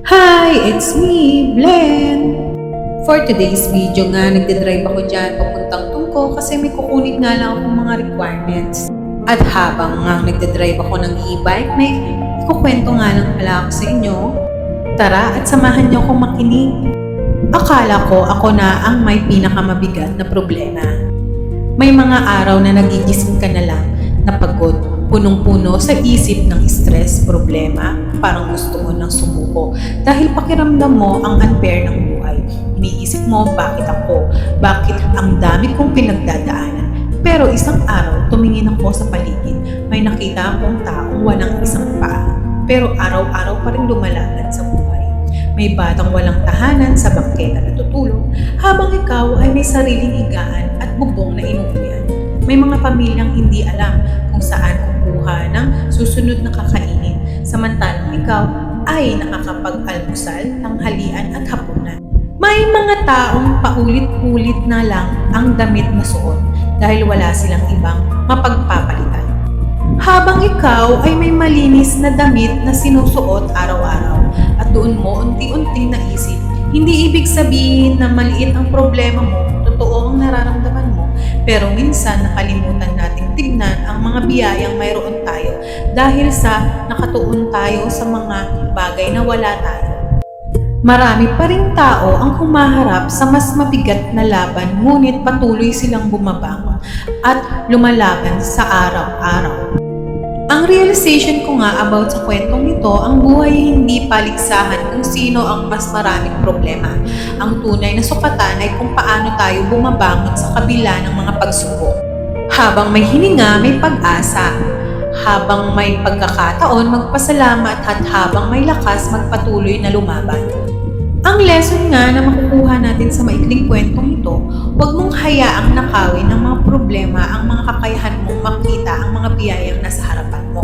Hi, it's me, Blen! For today's video nga, nagdadrive ako dyan papuntang Tungko kasi may kukunin nga lang akong mga requirements. At habang nga nagdadrive ako ng e-bike, may ikukwento nga lang pala ako sa inyo. Tara at samahan niyo akong makinig. Akala ko ako na ang may pinakamabigat na problema. May mga araw na nagigising ka na lang, napagod, punong-puno sa isip ng stress, problema, parang gusto mo nang sumuko dahil pakiramdam mo ang unfair ng buhay. Iniisip mo, bakit ako? Bakit ang dami kong pinagdadaanan? Pero isang araw, tumingin ako sa paligid. May nakita akong taong walang isang paa, pero araw-araw pa rin lumalaban sa buhay. May batang walang tahanan sa bangketa natutulog, habang ikaw ay may sariling higaan at bubong na inuuyan. May mga pamilyang hindi alam kung saan kukuha ng susunod na kakainin, samantalang ikaw ay nakakapag-almusal, tanghalian at hapunan. May mga taong paulit-ulit na lang ang damit na suot dahil wala silang ibang mapagpapalitan. Habang ikaw ay may malinis na damit na sinusuot araw-araw at doon mo unti-unting naisip, hindi ibig sabihin na maliit ang problema mo, totoo ang nararamdaman mo, pero minsan nakalimutan nating tignan ang mga biyayang mayroon tayo dahil sa nakatuon tayo sa mga bagay na wala tayo. Marami pa ring tao ang humaharap sa mas mabigat na laban ngunit patuloy silang bumabangon at lumalaban sa araw-araw. Ang realization ko nga about sa kwentong ito, ang buhay ay hindi paligsahan kung sino ang mas maraming problema. Ang tunay na sukatan ay kung paano tayo bumabangon sa kabila ng mga pagsubok. Habang may hininga, may pag-asa. Habang may pagkakataon, magpasalamat at habang may lakas, magpatuloy na lumaban. Ang lesson nga na makukuha natin sa maikling kwentong ito, huwag mong hayaang nakawin ng mga problema ang mga kakayahan mong makita ang mga biyayang nasa harapan mo.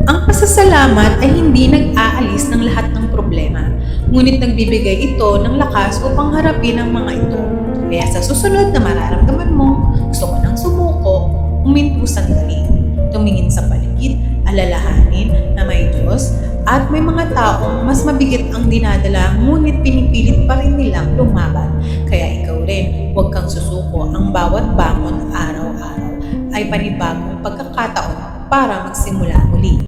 Ang pasasalamat ay hindi nag-aalis ng lahat ng problema, ngunit nagbibigay ito ng lakas upang harapin ang mga ito. Kaya sa susunod na mararamdaman mo, gusto mo nang sumuko, huminto sandali, tumingin sa paligid, alalahanin na may Diyos at may mga taong mas mabigat ang dinadala ngunit pinipilit pa rin nilang lumaban. Kaya ikaw rin, huwag kang susuko. Ang bawat bangon araw-araw ay panibagong pagkakataon para magsimula muli.